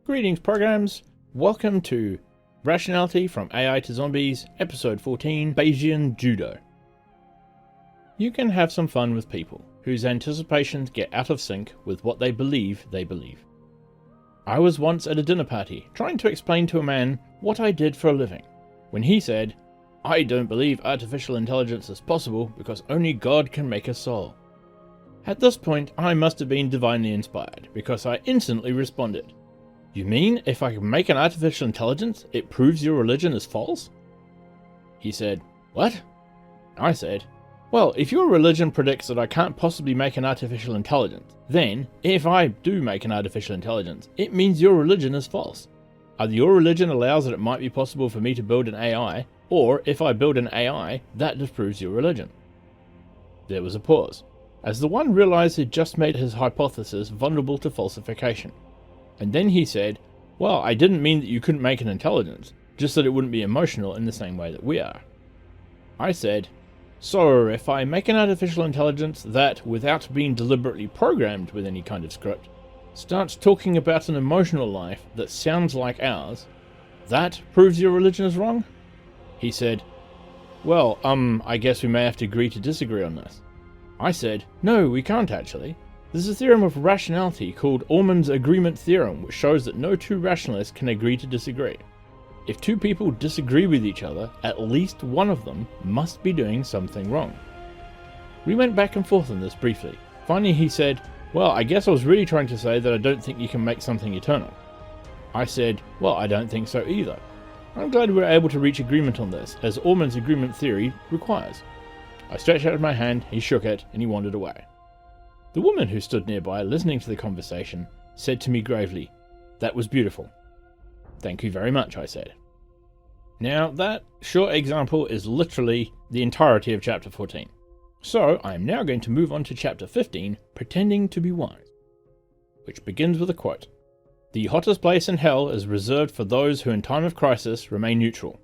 Greetings, programs. Welcome to Rationality from AI to Zombies, Episode 14, Bayesian Judo. You can have some fun with people whose anticipations get out of sync with what they believe they believe. I was once at a dinner party trying to explain to a man what I did for a living, when he said, "I don't believe artificial intelligence is possible because only God can make a soul." At this point, I must have been divinely inspired, because I instantly responded, "You mean if I can make an artificial intelligence, it proves your religion is false?" He said, "What?" I said, "Well, if your religion predicts that I can't possibly make an artificial intelligence, then, if I do make an artificial intelligence, it means your religion is false. Either your religion allows that it might be possible for me to build an AI, or if I build an AI, that disproves your religion." There was a pause, as the one realized he'd just made his hypothesis vulnerable to falsification. And then he said, "Well, I didn't mean that you couldn't make an intelligence, just that it wouldn't be emotional in the same way that we are." I said, "So, if I make an artificial intelligence that, without being deliberately programmed with any kind of script, starts talking about an emotional life that sounds like ours, that proves your religion is wrong?" He said, "Well, I guess we may have to agree to disagree on this." I said, "No, we can't actually. There's a theorem of rationality called Ullmann's agreement theorem, which shows that no two rationalists can agree to disagree. If two people disagree with each other, at least one of them must be doing something wrong." We went back and forth on this briefly. Finally he said, "Well, I guess I was really trying to say that I don't think you can make something eternal." I said, "Well, I don't think so either. I'm glad we were able to reach agreement on this, as Ullmann's agreement theory requires." I stretched out my hand, he shook it, and he wandered away. The woman who stood nearby, listening to the conversation, said to me gravely, "That was beautiful." "Thank you very much," I said. Now, that short example is literally the entirety of Chapter 14. So, I am now going to move on to Chapter 15, Pretending to be Wise, which begins with a quote. "The hottest place in hell is reserved for those who in time of crisis remain neutral.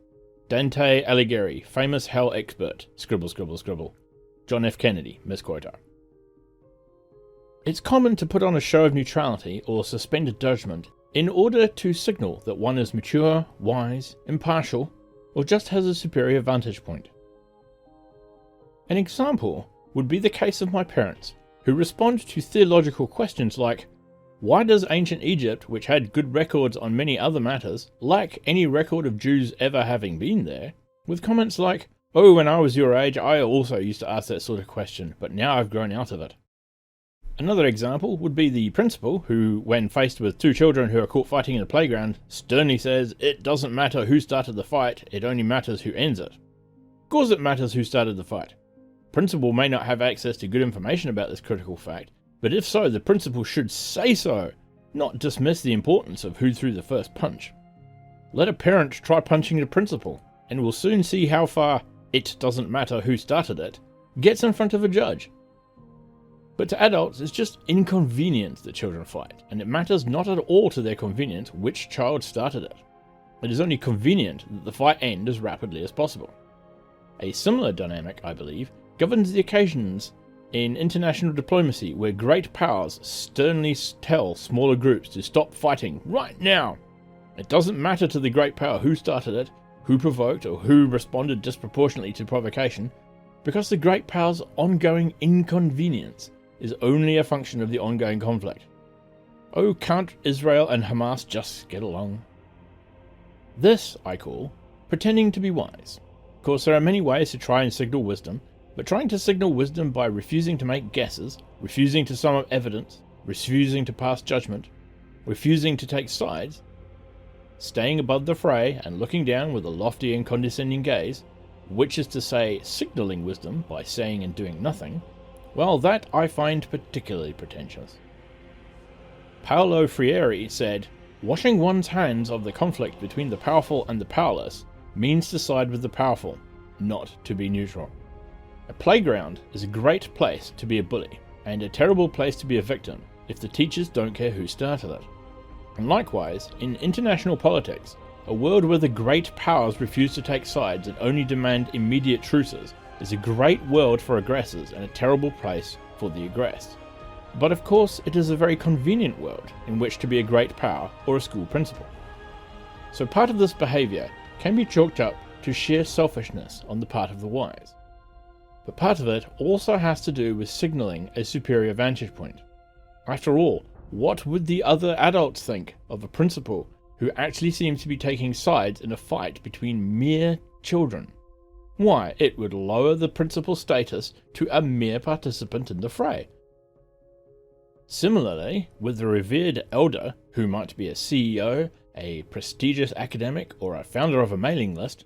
Dante Alighieri, famous hell expert. Scribble, scribble, scribble. John F. Kennedy, misquoter." It's common to put on a show of neutrality or suspended judgment in order to signal that one is mature, wise, impartial, or just has a superior vantage point. An example would be the case of my parents, who respond to theological questions like, "Why does ancient Egypt, which had good records on many other matters, lack any record of Jews ever having been there?" with comments like, "Oh, when I was your age, I also used to ask that sort of question, but now I've grown out of it." Another example would be the principal who, when faced with two children who are caught fighting in a playground, sternly says, "It doesn't matter who started the fight, it only matters who ends it." Of course it matters who started the fight. Principal may not have access to good information about this critical fact, but if so, the principal should say so, not dismiss the importance of who threw the first punch. Let a parent try punching the principal, and we'll soon see how far "it doesn't matter who started it" gets in front of a judge. But to adults, it's just inconvenient that children fight, and it matters not at all to their convenience which child started it. It is only convenient that the fight end as rapidly as possible. A similar dynamic, I believe, governs the occasions in international diplomacy where great powers sternly tell smaller groups to stop fighting right now. It doesn't matter to the great power who started it, who provoked, or who responded disproportionately to provocation, because the great power's ongoing inconvenience is only a function of the ongoing conflict. Oh, can't Israel and Hamas just get along? This I call pretending to be wise. Of course, there are many ways to try and signal wisdom, but trying to signal wisdom by refusing to make guesses, refusing to sum up evidence, refusing to pass judgment, refusing to take sides, staying above the fray and looking down with a lofty and condescending gaze, which is to say, signaling wisdom by saying and doing nothing, well, that I find particularly pretentious. Paolo Freire said, "Washing one's hands of the conflict between the powerful and the powerless means to side with the powerful, not to be neutral." A playground is a great place to be a bully, and a terrible place to be a victim if the teachers don't care who started it. And likewise, in international politics, a world where the great powers refuse to take sides and only demand immediate truces is a great world for aggressors and a terrible place for the aggressed. But of course, it is a very convenient world in which to be a great power or a school principal. So part of this behaviour can be chalked up to sheer selfishness on the part of the wise. But part of it also has to do with signalling a superior vantage point. After all, what would the other adults think of a principal who actually seems to be taking sides in a fight between mere children? Why, it would lower the principal's status to a mere participant in the fray. Similarly, with the revered elder, who might be a CEO, a prestigious academic, or a founder of a mailing list,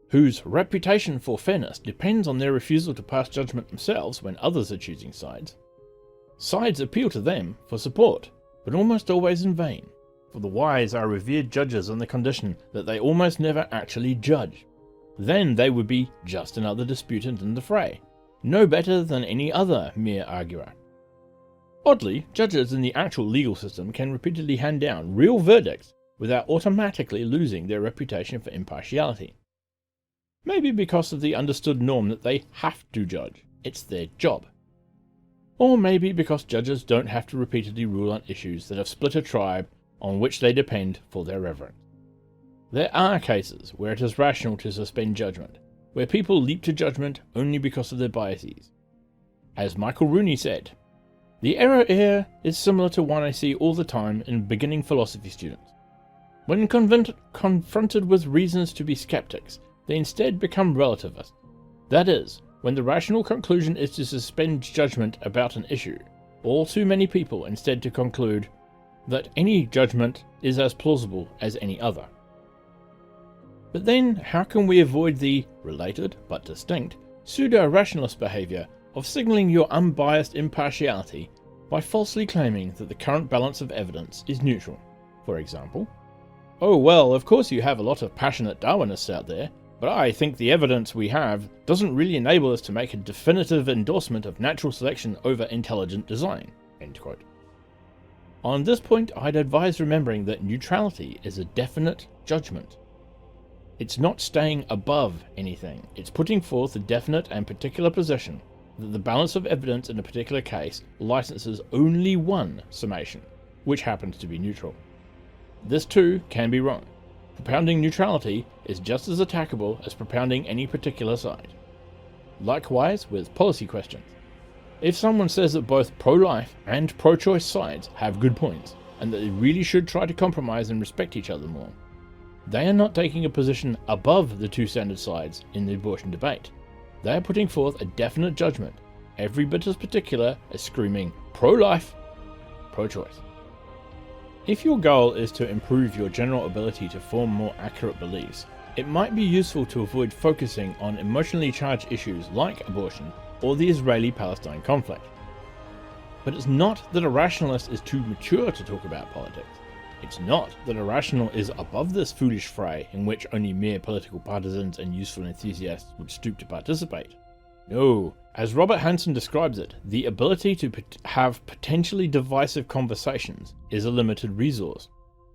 whose reputation for fairness depends on their refusal to pass judgment themselves when others are choosing sides. Sides appeal to them for support, but almost always in vain, for the wise are revered judges on the condition that they almost never actually judge. Then they would be just another disputant in the fray, no better than any other mere arguer. Oddly, judges in the actual legal system can repeatedly hand down real verdicts without automatically losing their reputation for impartiality. Maybe because of the understood norm that they have to judge, it's their job. Or maybe because judges don't have to repeatedly rule on issues that have split a tribe on which they depend for their reverence. There are cases where it is rational to suspend judgment, where people leap to judgment only because of their biases. As Michael Rooney said, "The error here is similar to one I see all the time in beginning philosophy students. When confronted with reasons to be skeptics, they instead become relativists. That is, when the rational conclusion is to suspend judgment about an issue, all too many people instead to conclude that any judgment is as plausible as any other." But then, how can we avoid the related but distinct pseudo-rationalist behaviour of signalling your unbiased impartiality by falsely claiming that the current balance of evidence is neutral? For example, "Oh well, of course you have a lot of passionate Darwinists out there, but I think the evidence we have doesn't really enable us to make a definitive endorsement of natural selection over intelligent design." End quote. On this point, I'd advise remembering that neutrality is a definite judgment. It's not staying above anything, it's putting forth a definite and particular position that the balance of evidence in a particular case licenses only one summation, which happens to be neutral. This too can be wrong. Propounding neutrality is just as attackable as propounding any particular side. Likewise with policy questions. If someone says that both pro-life and pro-choice sides have good points, and that they really should try to compromise and respect each other more, they are not taking a position above the two standard sides in the abortion debate. They are putting forth a definite judgment, every bit as particular as screaming pro-life, pro-choice. If your goal is to improve your general ability to form more accurate beliefs, it might be useful to avoid focusing on emotionally charged issues like abortion or the Israeli-Palestine conflict. But it's not that a rationalist is too mature to talk about politics. It's not that a rational is above this foolish fray in which only mere political partisans and useful enthusiasts would stoop to participate. No, as Robert Hanson describes it, the ability to have potentially divisive conversations is a limited resource.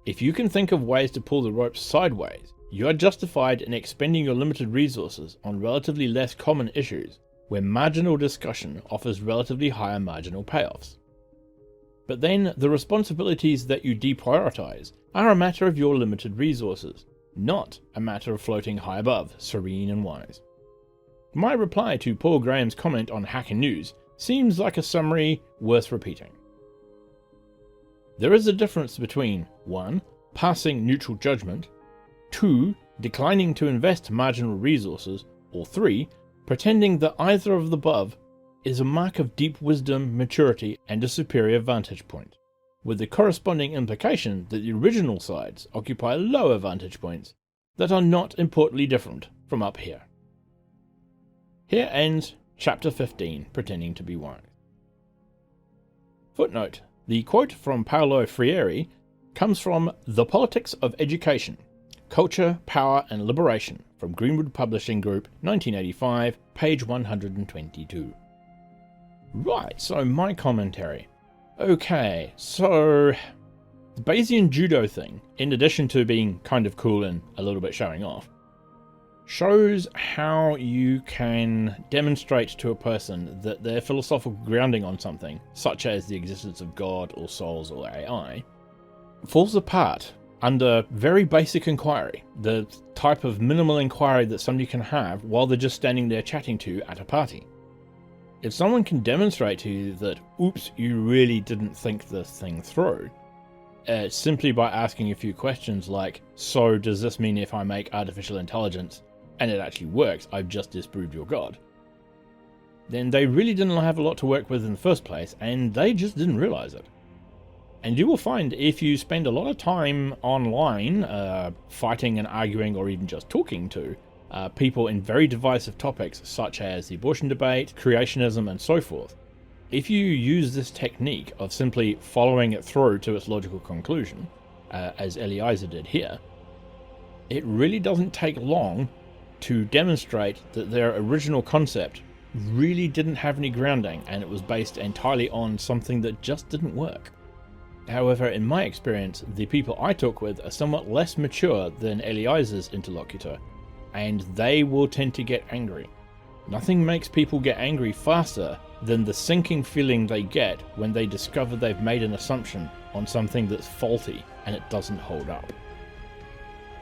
If you can think of ways to pull the ropes sideways, you are justified in expending your limited resources on relatively less common issues, where marginal discussion offers relatively higher marginal payoffs. But then, the responsibilities that you deprioritize are a matter of your limited resources, not a matter of floating high above, serene and wise. My reply to Paul Graham's comment on Hacker News seems like a summary worth repeating. There is a difference between 1. Passing neutral judgment, 2. Declining to invest marginal resources, or 3. Pretending that either of the above is a mark of deep wisdom, maturity, and a superior vantage point, with the corresponding implication that the original sides occupy lower vantage points that are not importantly different from up here. Here ends Chapter 15, Pretending to be Wise. Footnote: the quote from Paolo Freire comes from The Politics of Education, Culture, Power and Liberation from Greenwood Publishing Group, 1985, page 122. Right, so my commentary. Okay, so The Bayesian judo thing, in addition to being kind of cool and a little bit showing off, shows how you can demonstrate to a person that their philosophical grounding on something, such as the existence of God or souls or AI, falls apart under very basic inquiry, the type of minimal inquiry that somebody can have while they're just standing there chatting to you at a party. If someone can demonstrate to you that, oops, you really didn't think this thing through, simply by asking a few questions like, so does this mean if I make artificial intelligence and it actually works, I've just disproved your God, then they really didn't have a lot to work with in the first place, and they just didn't realize it. And you will find if you spend a lot of time online fighting and arguing or even just talking to people in very divisive topics such as the abortion debate, creationism, and so forth, if you use this technique of simply following it through to its logical conclusion, as Eliezer did here, it really doesn't take long to demonstrate that their original concept really didn't have any grounding and it was based entirely on something that just didn't work. However, in my experience, the people I talk with are somewhat less mature than Eliezer's interlocutor, and they will tend to get angry. Nothing makes people get angry faster than the sinking feeling they get when they discover they've made an assumption on something that's faulty and it doesn't hold up.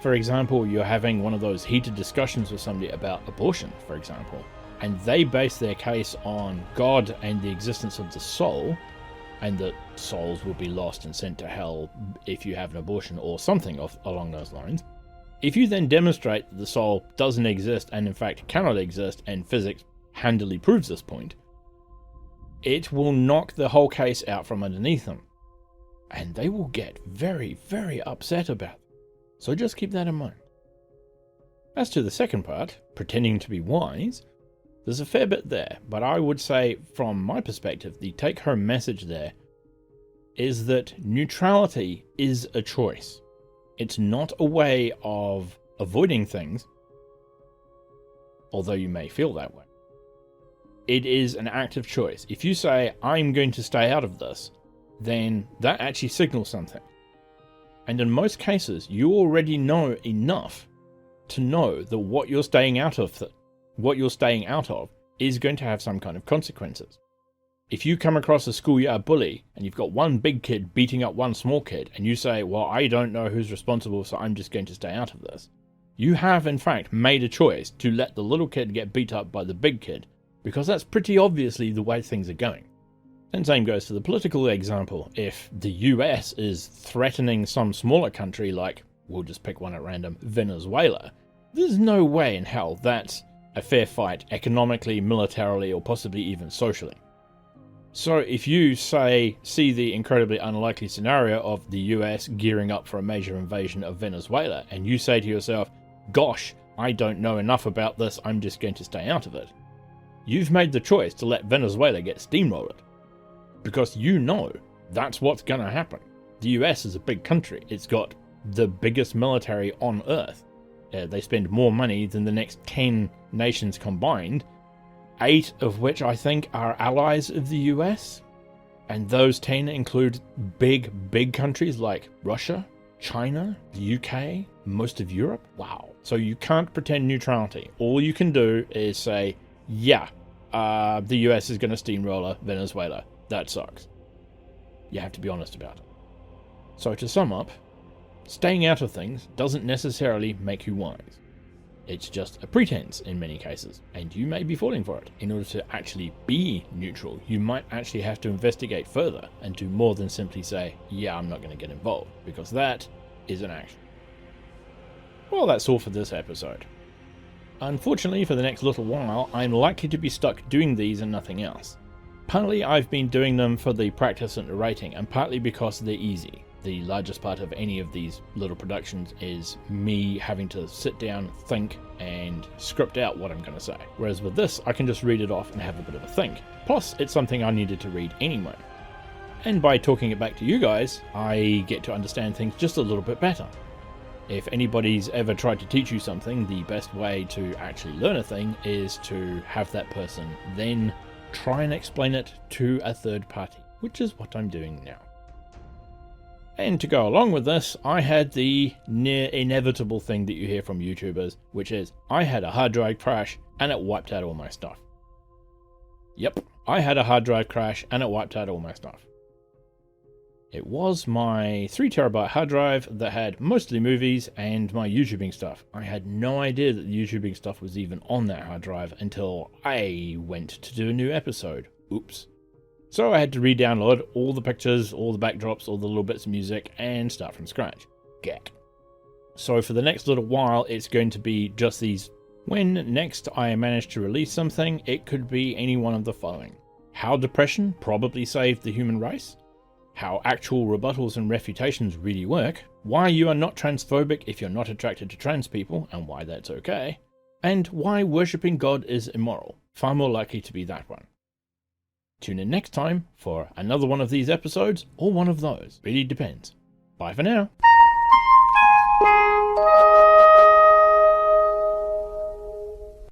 For example, you're having one of those heated discussions with somebody about abortion, for example, and they base their case on God and the existence of the soul, and that souls will be lost and sent to hell if you have an abortion or something along those lines. If you then demonstrate that the soul doesn't exist and in fact cannot exist, and physics handily proves this point, it will knock the whole case out from underneath them, and they will get very, very upset about it. So just keep that in mind. As to the second part, pretending to be wise, there's a fair bit there, but I would say from my perspective, the take-home message there is that neutrality is a choice. It's not a way of avoiding things, although you may feel that way. It is an active choice. If you say, I'm going to stay out of this, then that actually signals something. And in most cases, you already know enough to know that what you're staying out of is going to have some kind of consequences. If you come across a schoolyard bully and you've got one big kid beating up one small kid and you say, well, I don't know who's responsible, so I'm just going to stay out of this, you have in fact made a choice to let the little kid get beat up by the big kid, because that's pretty obviously the way things are going. And same goes to the political example. If the US is threatening some smaller country like, we'll just pick one at random, Venezuela, there's no way in hell that's a fair fight economically, militarily, or possibly even socially. So if you see the incredibly unlikely scenario of the US gearing up for a major invasion of Venezuela, and you say to yourself, gosh, I don't know enough about this, I'm just going to stay out of it, you've made the choice to let Venezuela get steamrolled. Because you know that's what's going to happen. The US is a big country. It's got the biggest military on Earth. They spend more money than the next 10 nations combined, 8 of which I think are allies of the US. And those 10 include big countries like Russia, China, the UK, most of Europe. Wow. So you can't pretend neutrality. All you can do is say, yeah, the US is going to steamroller Venezuela. That sucks. You have to be honest about it. So to sum up, staying out of things doesn't necessarily make you wise. It's just a pretense in many cases, and you may be falling for it. In order to actually be neutral, you might actually have to investigate further and do more than simply say, yeah, I'm not going to get involved, because that is an action. Well, that's all for this episode. Unfortunately, for the next little while, I'm likely to be stuck doing these and nothing else. Partly I've been doing them for the practice and narrating, and partly because they're easy. The largest part of any of these little productions is me having to sit down, think, and script out what I'm going to say. Whereas with this, I can just read it off and have a bit of a think. Plus, it's something I needed to read anyway. And by talking it back to you guys, I get to understand things just a little bit better. If anybody's ever tried to teach you something, the best way to actually learn a thing is to have that person then try and explain it to a third party, which is what I'm doing now. And to go along with this, I had the near inevitable thing that you hear from YouTubers, which is I had a hard drive crash and it wiped out all my stuff. Yep, I had a hard drive crash and it wiped out all my stuff. It was my 3TB hard drive that had mostly movies and my YouTubing stuff. I had no idea that the YouTubing stuff was even on that hard drive until I went to do a new episode. Oops. So I had to re-download all the pictures, all the backdrops, all the little bits of music, and start from scratch. Gak. So for the next little while, it's going to be just these. When next I manage to release something, it could be any one of the following. How depression probably saved the human race. How actual rebuttals and refutations really work. Why you are not transphobic if you're not attracted to trans people, and why that's okay. And why worshipping God is immoral. Far more likely to be that one. Tune in next time for another one of these episodes, or one of those. Really depends. Bye for now.